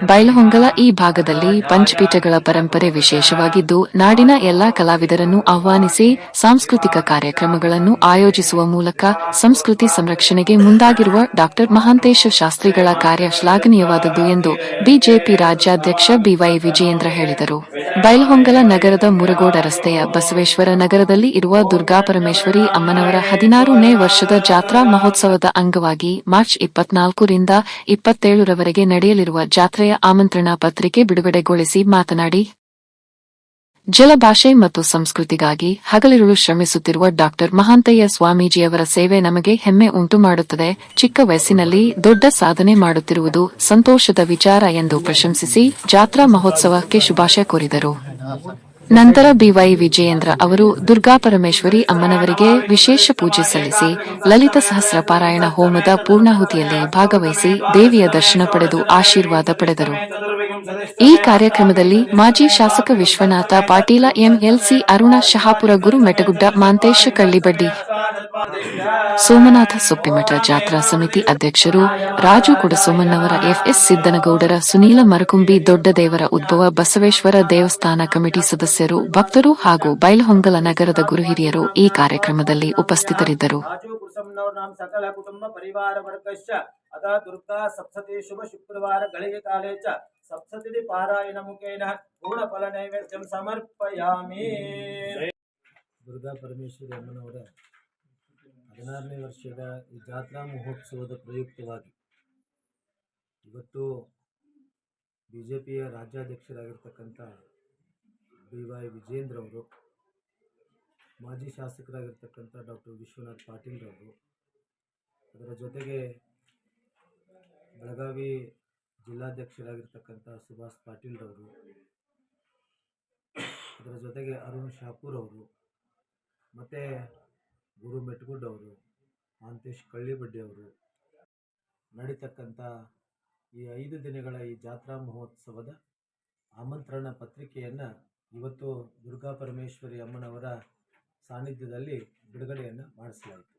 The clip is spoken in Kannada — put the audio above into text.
ಬೈಲಹೊಂಗಲ ಈ ಭಾಗದಲ್ಲಿ ಪಂಚಪೀಠಗಳ ಪರಂಪರೆ ವಿಶೇಷವಾಗಿದ್ದು, ನಾಡಿನ ಎಲ್ಲಾ ಕಲಾವಿದರನ್ನು ಆಹ್ವಾನಿಸಿ ಸಾಂಸ್ಕೃತಿಕ ಕಾರ್ಯಕ್ರಮಗಳನ್ನು ಆಯೋಜಿಸುವ ಮೂಲಕ ಸಂಸ್ಕೃತಿ ಸಂರಕ್ಷಣೆಗೆ ಮುಂದಾಗಿರುವ ಡಾ ಮಹಾಂತೇಶ ಶಾಸ್ತ್ರಿಗಳ ಕಾರ್ಯ ಶ್ಲಾಘನೀಯವಾದದ್ದು ಎಂದು ಬಿಜೆಪಿ ರಾಜ್ಯಾಧ್ಯಕ್ಷ ಬಿವೈ ವಿಜಯೇಂದ್ರ ಹೇಳಿದರು. ಬೈಲಹೊಂಗಲ ನಗರದ ಮುರಗೋಡ ರಸ್ತೆಯ ಬಸವೇಶ್ವರ ನಗರದಲ್ಲಿ ಇರುವ ದುರ್ಗಾಪರಮೇಶ್ವರಿ ಅಮ್ಮನವರ 16ನೇ ವರ್ಷದ ಜಾತ್ರಾ ಮಹೋತ್ಸವದ ಅಂಗವಾಗಿ ಮಾರ್ಚ್ 24ರಿಂದ 27ರವರೆಗೆ ನಡೆಯಲಿರುವ ಜಾತ್ರೆಯ ಆಮಂತ್ರಣ ಪತ್ರಿಕೆ ಬಿಡುಗಡೆಗೊಳಿಸಿ ಮಾತನಾಡಿ, ಜಲಭಾಷೆ ಮತ್ತು ಸಂಸ್ಕೃತಿಗಾಗಿ ಹಗಲಿರುಳು ಶ್ರಮಿಸುತ್ತಿರುವ ಡಾ ಮಹಾಂತಯ್ಯ ಸ್ವಾಮೀಜಿಯವರ ಸೇವೆ ನಮಗೆ ಹೆಮ್ಮೆ ಉಂಟು ಮಾಡುತ್ತದೆ. ಚಿಕ್ಕ ವಯಸ್ಸಿನಲ್ಲಿ ದೊಡ್ಡ ಸಾಧನೆ ಮಾಡುತ್ತಿರುವುದು ಸಂತೋಷದ ವಿಚಾರ ಎಂದು ಪ್ರಶಂಸಿಸಿ ಜಾತ್ರಾ ಮಹೋತ್ಸವಕ್ಕೆ ಶುಭಾಶಯ ಕೋರಿದರು. ನಂತರ ಬಿವೈ ವಿಜಯೇಂದ್ರ ಅವರು ದುರ್ಗಾಪರಮೇಶ್ವರಿ ಅಮ್ಮನವರಿಗೆ ವಿಶೇಷ ಪೂಜೆ ಸಲ್ಲಿಸಿ ಲಲಿತ ಸಹಸ್ರ ಪಾರಾಯಣ ಹೋಮದ ಪೂರ್ಣಾಹುತಿಯಲ್ಲಿ ಭಾಗವಹಿಸಿ ದೇವಿಯ ದರ್ಶನ ಪಡೆದು ಆಶೀರ್ವಾದ ಪಡೆದರು. ಈ ಕಾರ್ಯಕ್ರಮದಲ್ಲಿ ಮಾಜಿ ಶಾಸಕ ವಿಶ್ವನಾಥ ಪಾಟೀಲ, ಎಂಎಲ್ಸಿ ಅರುಣ ಶಹಾಪುರ, ಗುರು ಮೆಟಗುಡ್ಡ ಮಾಂತೇಶ ಕಳ್ಳಿಬಡ್ಡಿ, ಸೋಮನಾಥ ಸೊಪ್ಪಿಮಠ, ಜಾತ್ರಾ ಸಮಿತಿ ಅಧ್ಯಕ್ಷರು ರಾಜು ಕುಡಸೋಮನ್ನವರ, ಎಫ್ಎಸ್ ಸಿದ್ದನಗೌಡರ, ಸುನೀಲ ಮರಕುಂಬಿ, ದೊಡ್ಡದೇವರ ಉದ್ಭವ ಬಸವೇಶ್ವರ ದೇವಸ್ಥಾನ ಕಮಿಟಿ ಸದಸ್ಯರು, ಭಕ್ತರು ಹಾಗೂ ಬೈಲಹೊಂಗಲ ನಗರದ ಗುರುಹಿರಿಯರು ಈ ಕಾರ್ಯಕ್ರಮದಲ್ಲಿ ಉಪಸ್ಥಿತರಿದ್ದರು. ಸಪ್ತತಿಥಿ ಪಾರಾಯಣ ಮುಖೇನ ಪೂರ್ಣ ಫಲ ನೈವೇದ್ಯಂ ಸಮರ್ಪಯಾಮಿ. ದುರ್ಗಾ ಪರಮೇಶ್ವರಿ ಅಮ್ಮನವರ 16ನೇ ವರ್ಷದ ಈ ಜಾತ್ರಾ ಮಹೋತ್ಸವದ ಪ್ರಯುಕ್ತವಾಗಿ ಇವತ್ತು ಬಿಜೆಪಿಯ ರಾಜ್ಯಾಧ್ಯಕ್ಷರಾಗಿರ್ತಕ್ಕಂಥ ಬಿವೈ ವಿಜಯೇಂದ್ರ ಅವರು, ಮಾಜಿ ಶಾಸಕರಾಗಿರ್ತಕ್ಕಂಥ ಡಾಕ್ಟರ್ ವಿಶ್ವನಾಥ್ ಪಾಟೀಲ್ ಅವರು, ಅದರ ಜೊತೆಗೆ ಬೆಳಗಾವಿ ಜಿಲ್ಲಾಧ್ಯಕ್ಷರಾಗಿರ್ತಕ್ಕಂಥ ಸುಭಾಷ್ ಪಾಟೀಲ್ ಅವರು, ಅದರ ಜೊತೆಗೆ ಅರುಣ್ ಶಾಪೂರ್ ಅವರು, ಮತ್ತು ಗುರು ಮೆಟಗುಡ್ ಅವರು, ಮಾಂತೇಶ್ ಕಳ್ಳಿಬಡ್ಡಿ ಅವರು ನಡೀತಕ್ಕಂಥ ಈ 5 ದಿನಗಳ ಈ ಜಾತ್ರಾ ಮಹೋತ್ಸವದ ಆಮಂತ್ರಣ ಪತ್ರಿಕೆಯನ್ನು ಇವತ್ತು ದುರ್ಗಾ ಪರಮೇಶ್ವರಿ ಅಮ್ಮನವರ ಸಾನ್ನಿಧ್ಯದಲ್ಲಿ ಬಿಡುಗಡೆಯನ್ನು ಮಾಡಿಸಲಾಯಿತು.